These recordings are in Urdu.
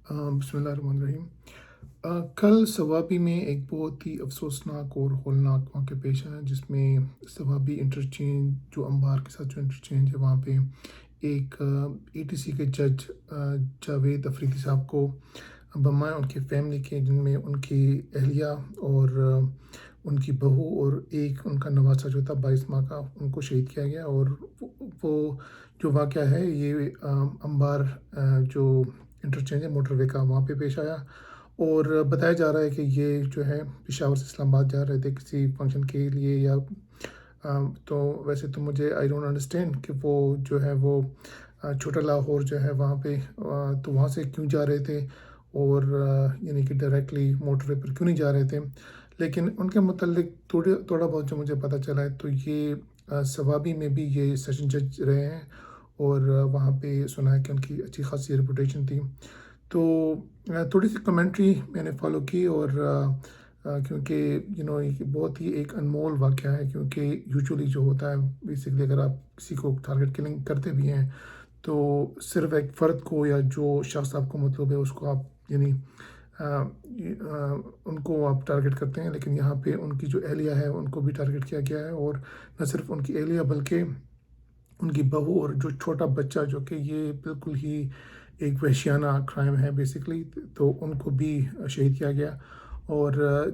بسم اللہ الرحمن الرحیم۔ کل صوابی میں ایک بہت ہی افسوسناک اور ہولناک واقعہ پیش آیا، جس میں صوابی انٹرچینج جو امبار کے ساتھ جو انٹرچینج ہے وہاں پہ ایک ETC کے جج جاوید افریدی صاحب کو بمائے ان کی فیملی کے، جن میں ان کی اہلیہ اور ان کی بہو اور ایک ان کا نواسہ جو تھا 22 ماہ کا، ان کو شہید کیا گیا۔ اور وہ جو واقعہ ہے یہ امبار جو انٹرچینج ہے موٹر وے کا، وہاں پہ پیش آیا، اور بتایا جا رہا ہے کہ یہ جو ہے پشاور سے اسلام آباد جا رہے تھے کسی فنکشن کے لیے، یا تو ویسے تو مجھے آئی ڈونٹ انڈرسٹینڈ کہ وہ جو ہے وہ چھوٹا لاہور جو ہے وہاں پہ تو وہاں سے کیوں جا رہے تھے، اور یعنی کہ ڈائریکٹلی موٹر وے پر کیوں نہیں جا رہے تھے۔ لیکن ان کے متعلق تھوڑا بہت جو مجھے پتہ چلا ہے تو یہ صوابی میں بھی یہ سیشن جج رہے ہیں، اور وہاں پہ سنا ہے کہ ان کی اچھی خاصی ریپوٹیشن تھی۔ تو تھوڑی سی کمنٹری میں نے فالو کی، اور کیونکہ یہ بہت ہی ایک انمول واقعہ ہے، کیونکہ یوجولی جو ہوتا ہے بیسکلی اگر آپ کسی کو ٹارگٹ کلنگ کرتے بھی ہیں تو صرف ایک فرد کو یا جو شخص آپ کو مطلوب ہے اس کو آپ یعنی ان کو آپ ٹارگٹ کرتے ہیں، لیکن یہاں پہ ان کی جو اہلیہ ہے ان کو بھی ٹارگٹ کیا گیا ہے، اور نہ صرف ان کی اہلیہ بلکہ ان کی بہو اور جو چھوٹا بچہ، جو کہ یہ بالکل ہی ایک وحشیانہ کرائم ہے بیسکلی، تو ان کو بھی شہید کیا گیا۔ اور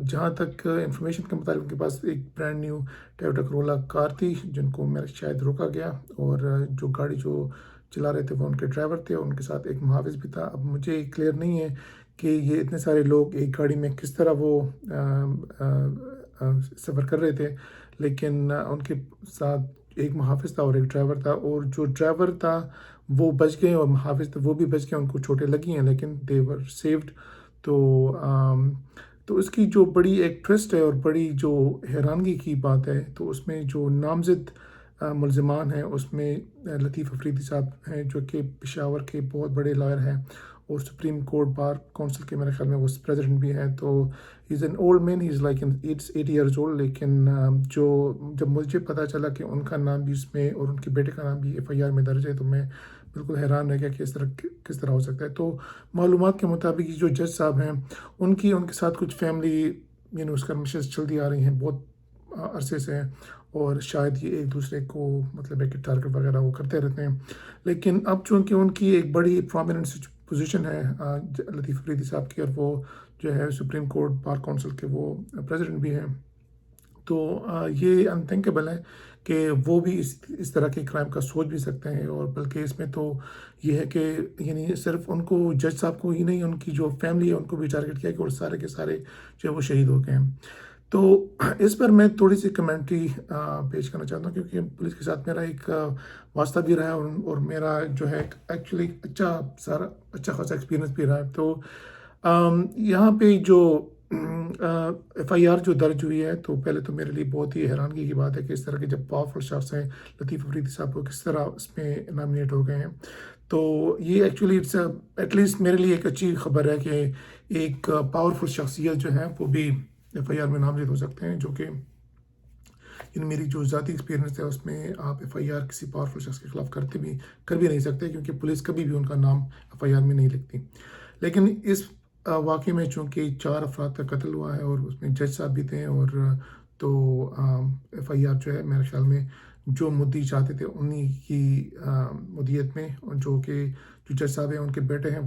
جہاں تک انفارمیشن کے مطابق ان کے پاس ایک برانڈ نیو ٹویوٹا کرولا کار تھی، جن کو میرا شاید روکا گیا، اور جو گاڑی جو چلا رہے تھے وہ ان کے ڈرائیور تھے، اور ان کے ساتھ ایک محافظ بھی تھا۔ اب مجھے کلیئر نہیں ہے کہ یہ اتنے سارے لوگ ایک گاڑی میں کس طرح وہ سفر کر رہے تھے، لیکن ان کے ساتھ ایک محافظ تھا اور ایک ڈرائیور تھا، اور جو ڈرائیور تھا وہ بچ گئے اور محافظ تھا وہ بھی بچ گئے، ان کو چوٹیں لگی ہیں لیکن دے ور سیوڈ۔ تو تو اس کی جو بڑی ایک ٹوسٹ ہے اور بڑی جو حیرانگی کی بات ہے، تو اس میں جو نامزد ملزمان ہیں اس میں لطیف افریدی صاحب ہیں، جو کہ پشاور کے بہت بڑے لائر ہیں، اور سپریم کورٹ بار کونسل کے میرے خیال میں وہ پریزیڈنٹ بھی ہیں۔ تو he is an old man, he is like 80 years old, لیکن جو جب مجھے پتہ چلا کہ ان کا نام بھی اس میں اور ان کے بیٹے کا نام بھی FIR میں درج ہے، تو میں بالکل حیران رہ گیا کہ کس طرح ہو سکتا ہے۔ تو معلومات کے مطابق یہ جو جج صاحب ہیں ان کے ساتھ کچھ فیملی اس کا مسز چلتی آ رہی ہیں بہت عرصے سے، اور شاید یہ ایک دوسرے کو مطلب ہے کہ ٹارگٹ وغیرہ وہ کرتے رہتے ہیں، لیکن اب چونکہ ان کی ایک بڑی پرومیننٹ پوزیشن ہے لطیف افریدی صاحب کی، اور وہ جو ہے سپریم کورٹ بار کونسل کے وہ پریزیڈنٹ بھی ہیں، تو یہ انتھنکیبل ہے کہ وہ بھی اس طرح کے کرائم کا سوچ بھی سکتے ہیں۔ اور بلکہ اس میں تو یہ ہے کہ یعنی صرف ان کو جج صاحب کو ہی نہیں، ان کی جو فیملی ہے ان کو بھی ٹارگٹ کیا کہ اور سارے کے سارے جو ہے وہ شہید ہو گئے ہیں۔ تو اس پر میں تھوڑی سی کمنٹری پیش کرنا چاہتا ہوں، کیونکہ پولیس کے ساتھ میرا ایک واسطہ بھی رہا ہے، اور میرا جو ہے ایکچولی اچھا خاصا ایکسپیرینس بھی رہا ہے۔ تو یہاں پہ جو FIR جو درج ہوئی ہے، تو پہلے تو میرے لیے بہت ہی حیرانگی کی بات ہے کہ اس طرح کے جب پاورفل شخص ہیں لطیف افریدی صاحب کو کس طرح اس میں نامنیٹ ہو گئے ہیں۔ تو یہ ایکچولی ایٹ لیسٹ میرے لیے ایک اچھی خبر ہے کہ ایک پاورفل شخصیت جو ہے وہ بھی FIR میں نامزد ہو سکتے ہیں، جو کہ میری جو ذاتی ایکسپیرینس ہے اس میں آپ FIR کسی پاورفل شخص کے خلاف کر بھی نہیں سکتے، کیونکہ پولیس کبھی بھی ان کا نام FIR میں نہیں لکھتی۔ لیکن اس واقعے میں چونکہ 4 افراد کا قتل ہوا ہے، اور اس میں جج صاحب بھی تھے، اور تو FIR جو ہے میرے خیال میں جو مدعی چاہتے تھے انہی کی مدیت میں، جو کہ جو جج صاحب ہیں ان کے بیٹے ہیں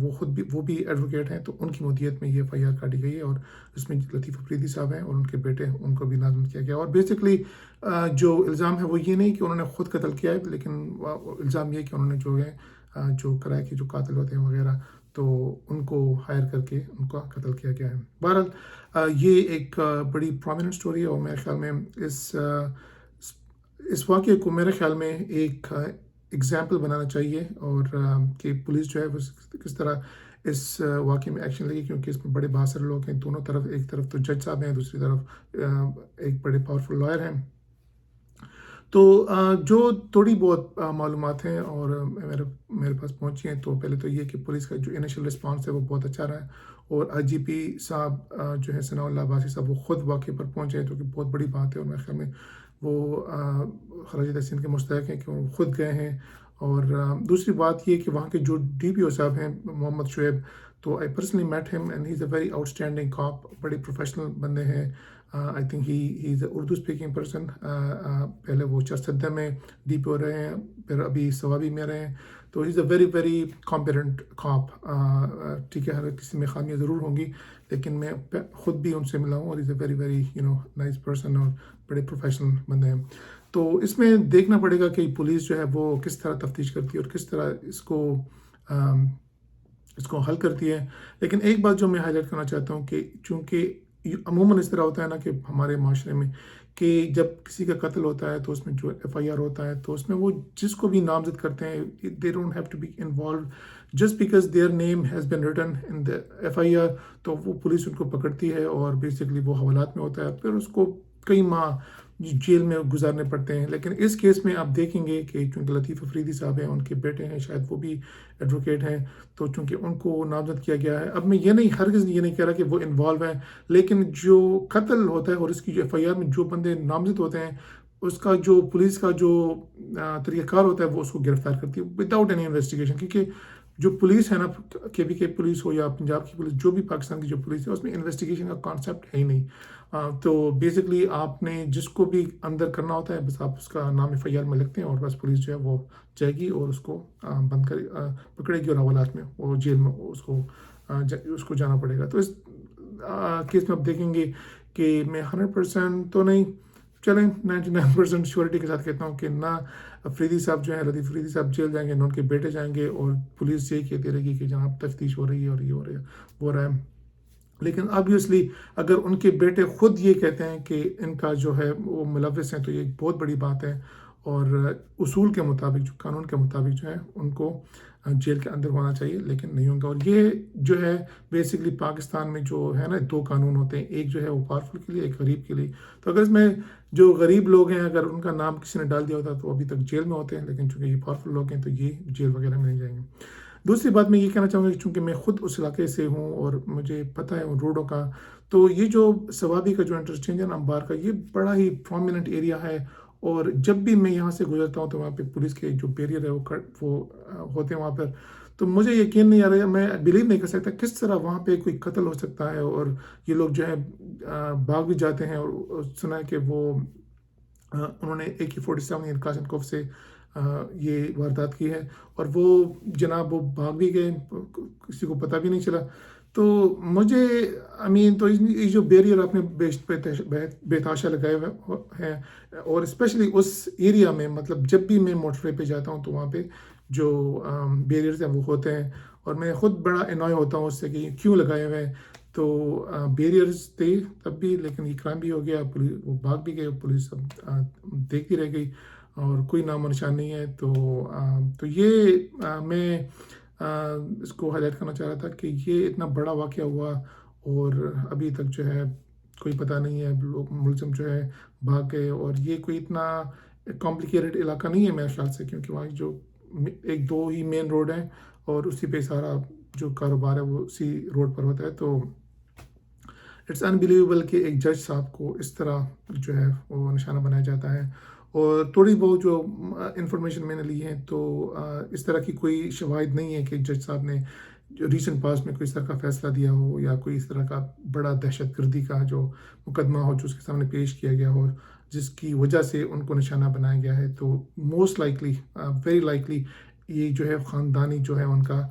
وہ بھی ایڈوکیٹ ہیں، تو ان کی مدیت میں یہ FIR کاٹی گئی ہے، اور اس میں لطیف افریدی صاحب ہیں اور ان کے بیٹے ان کو بھی نامزد کیا گیا۔ اور بیسکلی جو الزام ہے وہ یہ نہیں کہ انہوں نے خود قتل کیا ہے، لیکن الزام یہ ہے کہ انہوں نے جو ہے جو کرائے کے جو قاتل ہوتے ہیں وغیرہ، تو ان کو ہائر کر کے ان کا قتل کیا گیا ہے۔ بہرحال یہ ایک بڑی پرومیننٹ سٹوری ہے، اور میرے خیال میں اس واقعے کو میرے خیال میں ایک ایگزامپل بنانا چاہیے، اور کہ پولیس جو ہے وہ کس طرح اس واقعے میں ایکشن لگی، کیونکہ اس میں بڑے بہت لوگ ہیں دونوں طرف، ایک طرف تو جج صاحب ہیں، دوسری طرف ایک بڑے پاورفل لائر ہیں۔ تو جو تھوڑی بہت معلومات ہیں اور میرے پاس پہنچی ہیں، تو پہلے تو یہ کہ پولیس کا جو انیشل رسپانس ہے وہ بہت اچھا رہا ہے، اور IGP صاحب جو ہے ثناء اللہ عباسی صاحب وہ خود واقعے پر پہنچے ہیں، جو کہ بہت بڑی بات ہے، اور میرے خیال میں وہ خراج تحسین کے مستحق ہیں کہ وہ خود گئے ہیں اور دوسری بات یہ کہ وہاں کے جو DPO صاحب ہیں محمد شعیب، تو I personally met him and he is a very outstanding cop, بڑے پروفیشنل بندے ہیں. I think he is a Urdu speaking person. پہلے وہ چرسدہ میں DPO رہے ہیں، پھر ابھی سوابی میں رہے ہیں. تو he is a very very competent کاپ. ٹھیک ہے، ہر کسی میں خامیاں ضرور ہوں گی، لیکن میں خود بھی ان سے ملا ہوں، اور is a very very nice person, اور بڑے پروفیشنل بندے ہیں. تو اس میں دیکھنا پڑے گا کہ پولیس جو ہے وہ کس طرح تفتیش کرتی ہے اور کس طرح اس کو حل کرتی ہے. لیکن ایک بات جو میں ہائی لائٹ کرنا چاہتا ہوں کہ چونکہ عموماً اس طرح ہوتا ہے نا کہ ہمارے معاشرے میں کہ جب کسی کا قتل ہوتا ہے تو اس میں جو FIR ہوتا ہے تو اس میں وہ جس کو بھی نامزد کرتے ہیں they don't have to be involved just because their name has been written in the FIR. تو وہ پولیس ان کو پکڑتی ہے اور بیسکلی وہ حوالات میں ہوتا ہے، پھر اس کو کئی ماہ جیل میں گزارنے پڑتے ہیں. لیکن اس کیس میں آپ دیکھیں گے کہ چونکہ لطیف افریدی صاحب ہیں، ان کے بیٹے ہیں، شاید وہ بھی ایڈوکیٹ ہیں، تو چونکہ ان کو نامزد کیا گیا ہے. اب میں ہرگز یہ نہیں کہہ رہا کہ وہ انوالو ہیں، لیکن جو قتل ہوتا ہے اور اس کی جو FIR میں جو بندے نامزد ہوتے ہیں، اس کا جو پولیس کا جو طریقہ کار ہوتا ہے وہ اس کو گرفتار کرتی ہے وداؤٹ اینی انویسٹیگیشن. کیونکہ جو پولیس ہے نا، KPK پولیس ہو یا پنجاب کی پولیس، جو بھی پاکستان کی جو پولیس ہے، اس میں انویسٹیگیشن کا کانسیپٹ ہے ہی نہیں. تو بیسکلی آپ نے جس کو بھی اندر کرنا ہوتا ہے بس آپ اس کا نام FIR میں لکھتے ہیں، اور بس پولیس جو ہے وہ جائے گی اور اس کو بند پکڑے گی، اور حوالات میں وہ جیل میں اس کو جانا پڑے گا. تو اس کیس میں آپ دیکھیں گے کہ میں 100% تو نہیں، چلیں 99% شیورٹی کے ساتھ کہتا ہوں کہ نہ افریدی صاحب جو ہیں، لطیف افریدی صاحب جیل جائیں گے، نہ ان کے بیٹے جائیں گے، اور پولیس یہی کہتی رہے گی کہ جناب تفتیش ہو رہی ہے اور یہ ہو رہا ہے وہ رہا ہے. لیکن آبویسلی اگر ان کے بیٹے خود یہ کہتے ہیں کہ ان کا جو ہے وہ ملوث ہیں، تو یہ ایک بہت بڑی بات ہے. اور اصول کے مطابق، جو قانون کے مطابق جو ہے ان کو جیل کے اندر ہونا چاہیے، لیکن نہیں ہوگا. اور یہ جو ہے بیسکلی پاکستان میں جو ہے نا، 2 قانون ہوتے ہیں، ایک جو ہے وہ پاورفل کے لیے، ایک غریب کے لیے. تو اگر اس میں جو غریب لوگ ہیں، اگر ان کا نام کسی نے ڈال دیا ہوتا تو ابھی تک جیل میں ہوتے ہیں، لیکن چونکہ یہ پاورفل لوگ ہیں تو یہ جیل وغیرہ میں نہیں جائیں گے. دوسری بات میں یہ کہنا چاہوں گا کہ چونکہ میں خود اس علاقے سے ہوں اور مجھے پتہ ہے ان روڈوں کا، تو یہ جو سوابی کا جو انٹرچینج ہے نا امبار کا، یہ بڑا ہی پرومیننٹ ایریا ہے. اور جب بھی میں یہاں سے گزرتا ہوں تو وہاں پہ پولیس کے جو بیریئر ہے وہ ہوتے ہیں وہاں پر. تو مجھے یقین نہیں آ رہا ہے، میں بلیو نہیں کر سکتا کس طرح وہاں پہ کوئی قتل ہو سکتا ہے. اور یہ لوگ جو ہے بھاگ بھی جاتے ہیں، اور سنا ہے کہ وہ انہوں نے AK-47 کلاشنکوف سے یہ واردات کی ہے، اور وہ جناب وہ بھاگ بھی گئے، کسی کو پتہ بھی نہیں چلا. تو مجھے تو یہ جو بیریئر آپ نے بے تحاشا لگائے ہوئے ہیں، اور اسپیشلی اس ایریا میں، مطلب جب بھی میں موٹر وے پہ جاتا ہوں تو وہاں پہ جو بیریئرز ہیں وہ ہوتے ہیں، اور میں خود بڑا انوائے ہوتا ہوں اس سے کہ یہ کیوں لگائے ہوئے ہیں. تو بیریئرز تھے تب بھی، لیکن یہ کرائم بھی ہو گیا، وہ بھاگ بھی گئے، پولیس سب دیکھتی رہ گئی اور کوئی نام و نشان نہیں ہے. تو یہ میں اس کو ہائی لائٹ کرنا چاہ رہا تھا کہ یہ اتنا بڑا واقعہ ہوا اور ابھی تک جو ہے کوئی پتہ نہیں ہے، لوگ ملزم جو ہے بھاگ گئے. اور یہ کوئی اتنا کمپلیکیٹڈ علاقہ نہیں ہے میرے خیال سے، کیونکہ وہاں جو 1-2 ہی مین روڈ ہیں اور اسی پہ سارا جو کاروبار ہے وہ اسی روڈ پر ہوتا ہے. تو اٹس انبلیویبل کہ ایک جج صاحب کو اس طرح جو ہے وہ نشانہ بنایا جاتا ہے. اور تھوڑی بہت جو انفارمیشن میں نے لی ہے تو اس طرح کی کوئی شواہد نہیں ہے کہ جج صاحب نے جو ریسنٹ پاس میں کوئی اس طرح کا فیصلہ دیا ہو، یا کوئی اس طرح کا بڑا دہشت گردی کا جو مقدمہ ہو جو اس کے سامنے پیش کیا گیا ہو، جس کی وجہ سے ان کو نشانہ بنایا گیا ہے. تو موسٹ لائکلی، ویری لائکلی یہ جو ہے خاندانی جو ہے ان کا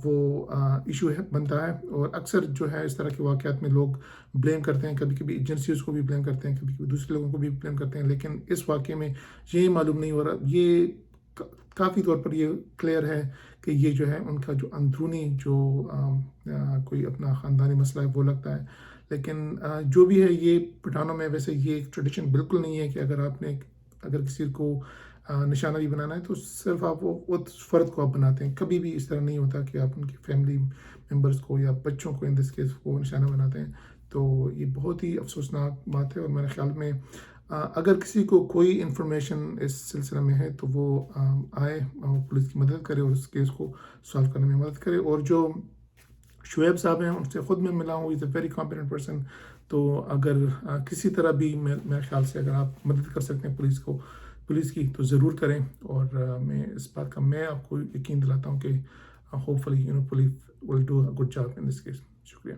وہ ایشو ہے بنتا ہے. اور اکثر جو ہے اس طرح کے واقعات میں لوگ بلیم کرتے ہیں، کبھی کبھی ایجنسیز کو بھی بلیم کرتے ہیں، کبھی کبھی دوسرے لوگوں کو بھی بلیم کرتے ہیں. لیکن اس واقعے میں یہ معلوم نہیں ہو رہا، یہ کافی طور پر یہ کلیئر ہے کہ یہ جو ہے ان کا جو اندرونی جو کوئی اپنا خاندانی مسئلہ ہے وہ لگتا ہے. لیکن جو بھی ہے، یہ پٹھانوں میں ویسے یہ ایک ٹریڈیشن بالکل نہیں ہے کہ اگر کسی کو نشانہ بھی بنانا ہے تو صرف آپ وہ فرد کو آپ بناتے ہیں. کبھی بھی اس طرح نہیں ہوتا کہ آپ ان کی فیملی ممبرس کو یا بچوں کو ان دس کیس کو نشانہ بناتے ہیں. تو یہ بہت ہی افسوسناک بات ہے. اور میرے خیال میں اگر کسی کو کوئی انفارمیشن اس سلسلے میں ہے تو وہ آئے اور پولیس کی مدد کرے اور اس کیس کو سالو کرنے میں مدد کرے. اور جو شعیب صاحب ہیں ان سے خود میں ملا ہوں، از اے ویری کمپیٹنٹ پرسن. تو اگر کسی طرح بھی میرے خیال سے اگر آپ مدد کر سکتے ہیں پولیس کی تو ضرور کریں، اور میں اس بات کا میں آپ کو یقین دلاتا ہوں کہ hope fully police will do a good job in this case. شکریہ.